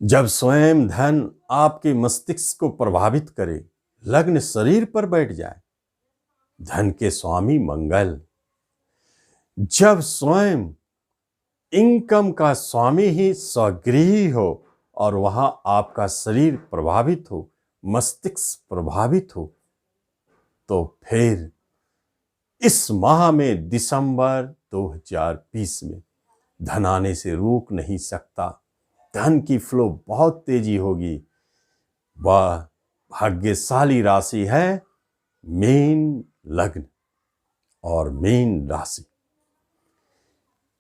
जब स्वयं धन आपके मस्तिष्क को प्रभावित करे, लग्न शरीर पर बैठ जाए, धन के स्वामी मंगल। जब स्वयं इनकम का स्वामी ही स्वगृही हो और वहां आपका शरीर प्रभावित हो, मस्तिष्क प्रभावित हो, तो फिर इस माह में दिसंबर 2020 में धन आने से रोक नहीं सकता। धन की फ्लो बहुत तेजी होगी। वह भाग्यशाली राशि है मीन लग्न और मीन राशि।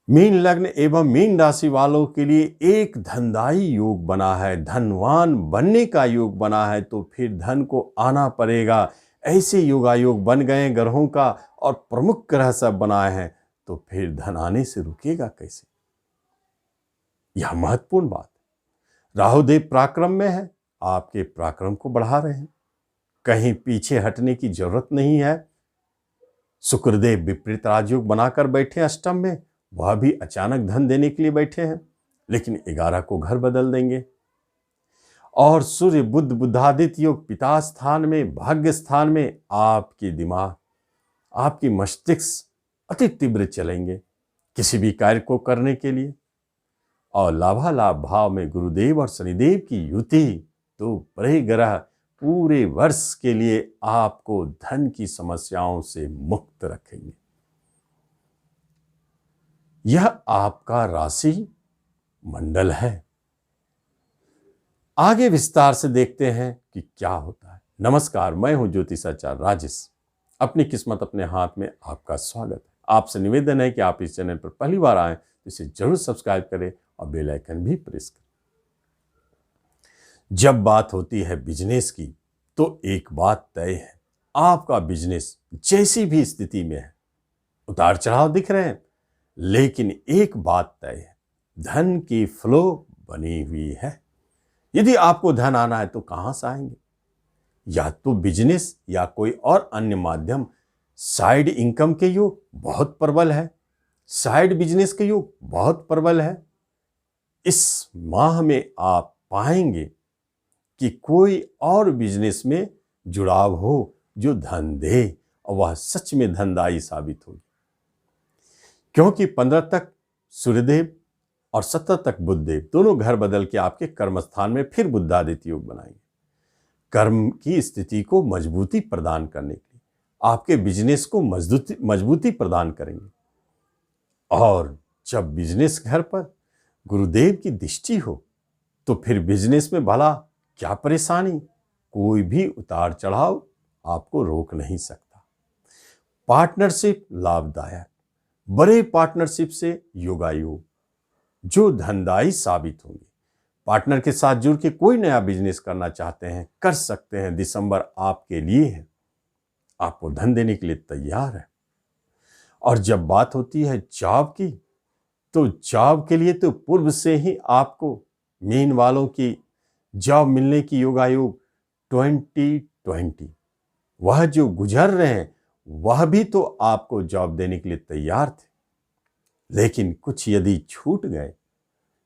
मीन लग्न एवं मीन राशि वालों के लिए एक धनदायी योग बना है, धनवान बनने का योग बना है, तो फिर धन को आना पड़ेगा। ऐसे योगायोग बन गए ग्रहों का और प्रमुख ग्रह सब बनाए हैं, तो फिर धन आने से रुकेगा कैसे? यह महत्वपूर्ण बात है। राहुदेव पराक्रम में है, आपके पराक्रम को बढ़ा रहे हैं, कहीं पीछे हटने की जरूरत नहीं है। शुक्रदेव विपरीत राजयोग बनाकर बैठे अष्टम में, वह भी अचानक धन देने के लिए बैठे हैं, लेकिन 11 को घर बदल देंगे। और सूर्य बुध बुधादित्य योग पिता स्थान में, भाग्य स्थान में आपकी दिमाग, आपकी मस्तिष्क अति तीव्र चलेंगे किसी भी कार्य को करने के लिए। और लाभालाभ भाव में गुरुदेव और शनिदेव की युति, तो बड़े ग्रह पूरे वर्ष के लिए आपको धन की समस्याओं से मुक्त रखेंगे। यह आपका राशि मंडल है। आगे विस्तार से देखते हैं कि क्या होता है। नमस्कार, मैं हूं ज्योतिषाचार्य राजेश। अपनी किस्मत अपने हाथ में आपका स्वागत है। आपसे निवेदन है कि आप इस चैनल पर पहली बार आए तो इसे जरूर सब्सक्राइब करें और बेल आइकन भी प्रेस करें। जब बात होती है बिजनेस की, तो एक बात तय है, आपका बिजनेस जैसी भी स्थिति में है, उतार चढ़ाव दिख रहे हैं, लेकिन एक बात तय है, धन की फ्लो बनी हुई है। यदि आपको धन आना है तो कहां से आएंगे? या तो बिजनेस या कोई और अन्य माध्यम। साइड इनकम के योग बहुत प्रबल है, साइड बिजनेस के योग बहुत प्रबल है। इस माह में आप पाएंगे कि कोई और बिजनेस में जुड़ाव हो जो धन दे, और वह सच में धनदायी साबित होगी। क्योंकि 15 तक सूर्यदेव और 17 तक बुधदेव दोनों घर बदल के आपके कर्म स्थान में फिर बुधादित्य योग बनाएंगे। कर्म की स्थिति को मजबूती प्रदान करने के लिए, आपके बिजनेस को मजबूती प्रदान करेंगे। और जब बिजनेस घर पर गुरुदेव की दृष्टि हो, तो फिर बिजनेस में भला क्या परेशानी, कोई भी उतार चढ़ाव आपको रोक नहीं सकता। पार्टनरशिप लाभदायक, बड़े पार्टनरशिप से योगायोग जो धनदायी साबित होंगे। पार्टनर के साथ जुड़ के कोई नया बिजनेस करना चाहते हैं, कर सकते हैं। दिसंबर आपके लिए है, आपको धन देने के लिए तैयार है। और जब बात होती है जॉब की, तो जॉब के लिए तो पूर्व से ही आपको मीन वालों की जॉब मिलने की योगायोग 2020 वह जो गुजर रहे हैं, वह भी तो आपको जॉब देने के लिए तैयार थे। लेकिन कुछ यदि छूट गए,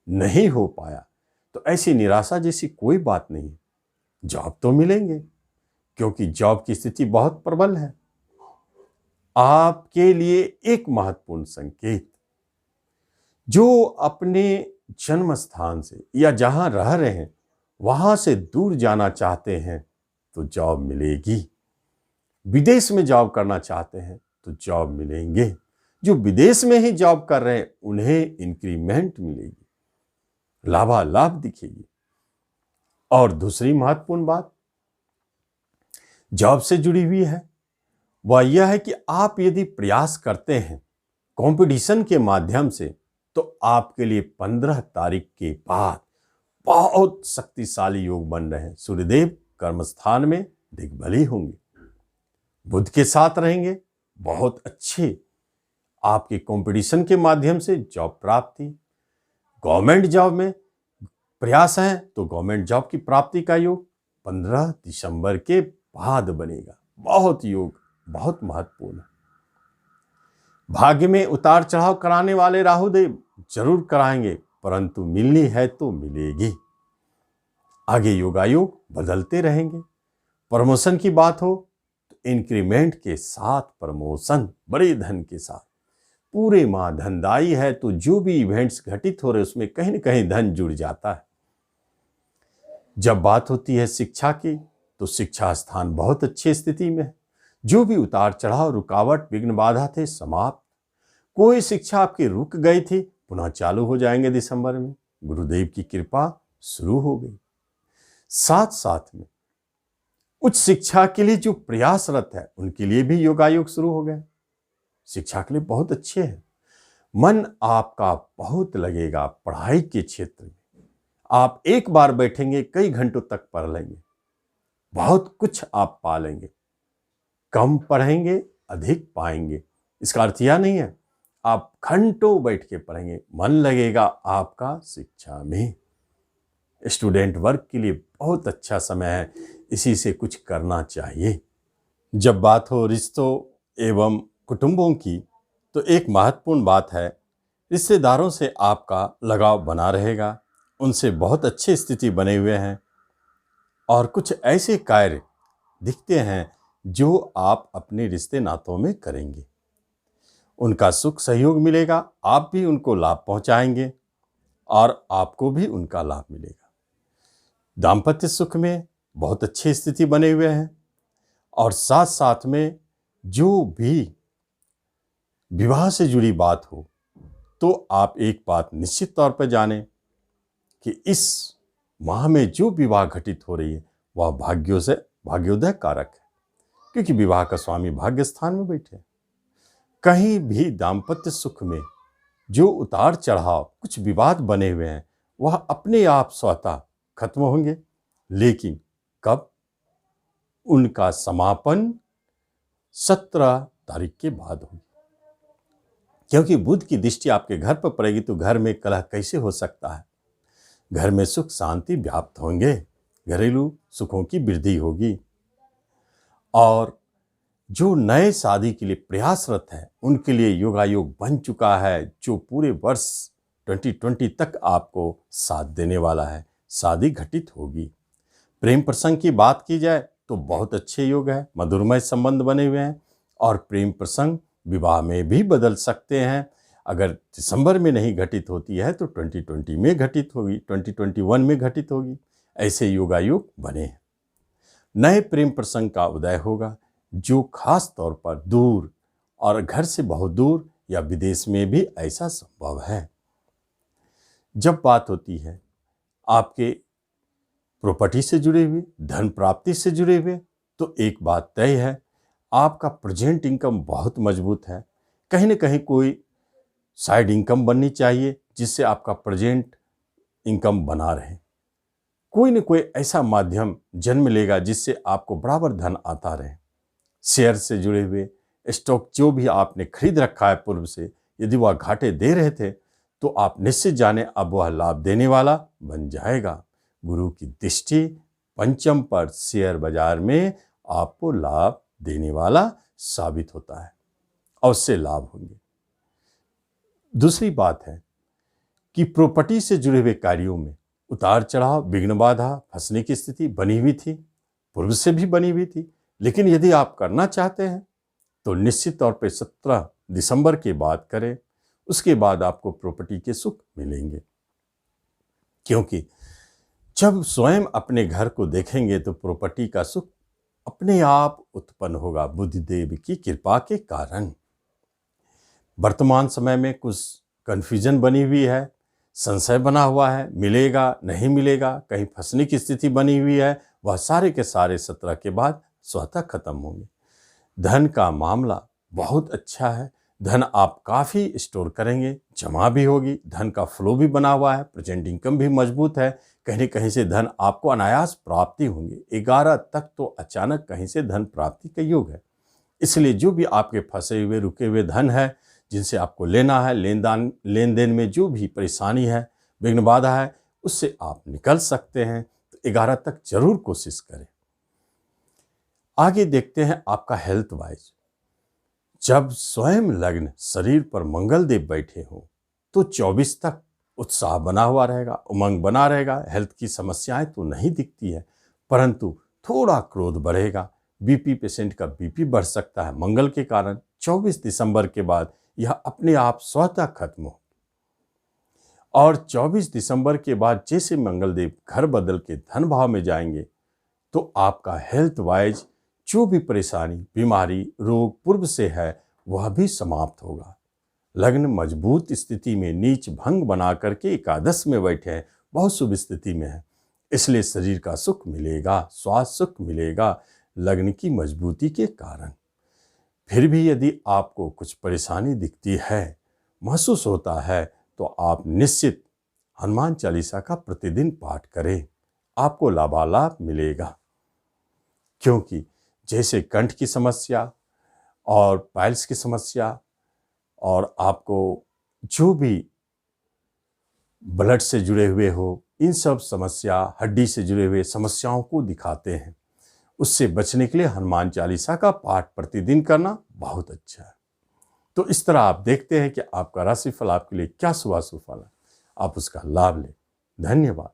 नहीं हो पाया, तो ऐसी निराशा जैसी कोई बात नहीं है। जॉब तो मिलेंगे, क्योंकि जॉब की स्थिति बहुत प्रबल है। आपके लिए एक महत्वपूर्ण संकेत, जो अपने जन्म स्थान से या जहां रह रहे हैं वहां से दूर जाना चाहते हैं तो जॉब मिलेगी। विदेश में जॉब करना चाहते हैं तो जॉब मिलेंगे। जो विदेश में ही जॉब कर रहे हैं उन्हें इंक्रीमेंट मिलेगी, लाभालाभ दिखेगी। और दूसरी महत्वपूर्ण बात जॉब से जुड़ी हुई है, वह यह है कि आप यदि प्रयास करते हैं कंपटीशन के माध्यम से, तो आपके लिए 15 तारीख के बाद बहुत शक्तिशाली योग बन रहे हैं। सूर्यदेव कर्मस्थान में दिग्बली होंगे, बुध के साथ रहेंगे, बहुत अच्छे आपके कंपटीशन के माध्यम से जॉब प्राप्ति। गवर्नमेंट जॉब में प्रयास है तो गवर्नमेंट जॉब की प्राप्ति का योग 15 दिसंबर के बाद बनेगा। बहुत योग, बहुत महत्वपूर्ण है। भाग्य में उतार चढ़ाव कराने वाले राहुदेव जरूर कराएंगे, परंतु मिलनी है तो मिलेगी। आगे योगायोग बदलते रहेंगे। प्रमोशन की बात हो तो इंक्रीमेंट के साथ प्रमोशन, बड़े धन के साथ। पूरे माह धनदायी है, तो जो भी इवेंट्स घटित हो रहे उसमें कहीं ना कहीं धन जुड़ जाता है। जब बात होती है शिक्षा की, तो शिक्षा स्थान बहुत अच्छी स्थिति में है। जो भी उतार चढ़ाव, रुकावट, विघ्न, बाधा थे, समाप्त। कोई शिक्षा आपकी रुक गई थी, पुनः चालू हो जाएंगे दिसंबर में। गुरुदेव की कृपा शुरू हो गई। साथ साथ में उच्च शिक्षा के लिए जो प्रयासरत है उनके लिए भी योगायोग शुरू हो गए। शिक्षा के लिए बहुत अच्छे हैं। मन आपका बहुत लगेगा पढ़ाई के क्षेत्र में। आप एक बार बैठेंगे, कई घंटों तक पढ़ लेंगे, बहुत कुछ आप पा लेंगे। कम पढ़ेंगे, अधिक पाएंगे। इसका अर्थ यह नहीं है आप घंटों बैठ के पढ़ेंगे, मन लगेगा आपका शिक्षा में। स्टूडेंट वर्क के लिए बहुत अच्छा समय है, इसी से कुछ करना चाहिए। जब बात हो रिश्तों एवं कुटुंबों की, तो एक महत्वपूर्ण बात है, रिश्तेदारों से आपका लगाव बना रहेगा। उनसे बहुत अच्छी स्थिति बने हुए हैं और कुछ ऐसे कार्य दिखते हैं जो आप अपने रिश्ते नातों में करेंगे। उनका सुख सहयोग मिलेगा, आप भी उनको लाभ पहुंचाएंगे और आपको भी उनका लाभ मिलेगा। दाम्पत्य सुख में बहुत अच्छी स्थिति बने हुए हैं और साथ साथ में जो भी विवाह से जुड़ी बात हो, तो आप एक बात निश्चित तौर पर जानें कि इस माह में जो विवाह घटित हो रही है वह भाग्योदय कारक है, क्योंकि विवाह का स्वामी भाग्य स्थान में बैठे। कहीं भी दाम्पत्य सुख में जो उतार चढ़ाव, कुछ विवाद बने हुए हैं, वह अपने आप स्वतः खत्म होंगे। लेकिन कब? उनका समापन 17 तारीख के बाद होगी, क्योंकि बुध की दृष्टि आपके घर पर पड़ेगी। तो घर में कलह कैसे हो सकता है? घर में सुख शांति व्याप्त होंगे, घरेलू सुखों की वृद्धि होगी। और जो नए शादी के लिए प्रयासरत है उनके लिए योगायोग बन चुका है, जो पूरे वर्ष 2020 तक आपको साथ देने वाला है। शादी घटित होगी। प्रेम प्रसंग की बात की जाए तो बहुत अच्छे योग है, मधुरमय संबंध बने हुए हैं और प्रेम प्रसंग विवाह में भी बदल सकते हैं। अगर दिसंबर में नहीं घटित होती है तो 2020 में घटित होगी, 2021 में घटित होगी। ऐसे योगायोग बने हैं। नए प्रेम प्रसंग का उदय होगा, जो खास तौर पर दूर और घर से बहुत दूर या विदेश में भी ऐसा संभव है। जब बात होती है आपके प्रॉपर्टी से जुड़े हुए, धन प्राप्ति से जुड़े हुए, तो एक बात तय है, आपका प्रेजेंट इनकम बहुत मजबूत है। कहीं ना कहीं कोई साइड इनकम बननी चाहिए जिससे आपका प्रेजेंट इनकम बना रहे। कोई न कोई ऐसा माध्यम जन्म लेगा जिससे आपको बराबर धन आता रहे। शेयर से जुड़े हुए स्टॉक जो भी आपने खरीद रखा है पूर्व से, यदि वह घाटे दे रहे थे तो आप निश्चित जाने अब वह लाभ देने वाला बन जाएगा। गुरु की दृष्टि पंचम पर शेयर बाजार में आपको लाभ देने वाला साबित होता है और उससे लाभ होंगे। दूसरी बात है कि प्रॉपर्टी से जुड़े हुए कार्यों में उतार चढ़ाव, विघ्न, बाधा, फंसने की स्थिति बनी हुई थी, पूर्व से भी बनी हुई थी। लेकिन यदि आप करना चाहते हैं तो निश्चित तौर पे 17 दिसंबर के बाद करें। उसके बाद आपको प्रॉपर्टी के सुख मिलेंगे, क्योंकि जब स्वयं अपने घर को देखेंगे तो प्रॉपर्टी का सुख अपने आप उत्पन्न होगा, बुद्धदेव की कृपा के कारण। वर्तमान समय में कुछ कन्फ्यूजन बनी हुई है, संशय बना हुआ है, मिलेगा नहीं मिलेगा, कहीं फंसने की स्थिति बनी हुई है, वह सारे के सारे 17 के बाद स्वतः खत्म होंगे। धन का मामला बहुत अच्छा है। धन आप काफ़ी स्टोर करेंगे, जमा भी होगी, धन का फ्लो भी बना हुआ है, प्रेजेंट इनकम भी मजबूत है। कहीं न कहीं से धन आपको अनायास प्राप्ति होंगे। 11 तक तो अचानक कहीं से धन प्राप्ति का योग है। इसलिए जो भी आपके फंसे हुए रुके हुए धन है, जिनसे आपको लेना है, लेन देन में जो भी परेशानी है, विघ्न, बाधा है, उससे आप निकल सकते हैं। तो 11 तक जरूर कोशिश करें। आगे देखते हैं आपका हेल्थ वाइज। जब स्वयं लग्न शरीर पर मंगल देव बैठे हो तो 24 तक उत्साह बना हुआ रहेगा, उमंग बना रहेगा, हेल्थ की समस्याएं तो नहीं दिखती है, परंतु थोड़ा क्रोध बढ़ेगा। बीपी पेशेंट का बीपी बढ़ सकता है मंगल के कारण। 24 दिसंबर के बाद यह अपने आप स्वतः खत्म हो, और 24 दिसंबर के बाद जैसे मंगलदेव घर बदल के धन भाव में जाएंगे तो आपका हेल्थ वाइज जो भी परेशानी, बीमारी, रोग पूर्व से है वह भी समाप्त होगा। लग्न मजबूत स्थिति में नीच भंग बना करके एकादश में बैठे हैं, बहुत शुभ स्थिति में है, इसलिए शरीर का सुख मिलेगा, स्वास्थ्य सुख मिलेगा लग्न की मजबूती के कारण। फिर भी यदि आपको कुछ परेशानी दिखती है, महसूस होता है, तो आप निश्चित हनुमान चालीसा का प्रतिदिन पाठ करें, आपको लाभालाभ मिलेगा। क्योंकि जैसे कंठ की समस्या और पाइल्स की समस्या और आपको जो भी ब्लड से जुड़े हुए हो, इन सब समस्या, हड्डी से जुड़े हुए समस्याओं को दिखाते हैं। उससे बचने के लिए हनुमान चालीसा का पाठ प्रतिदिन करना बहुत अच्छा है। तो इस तरह आप देखते हैं कि आपका राशिफल आपके लिए क्या शुभ फल है, आप उसका लाभ लें। धन्यवाद।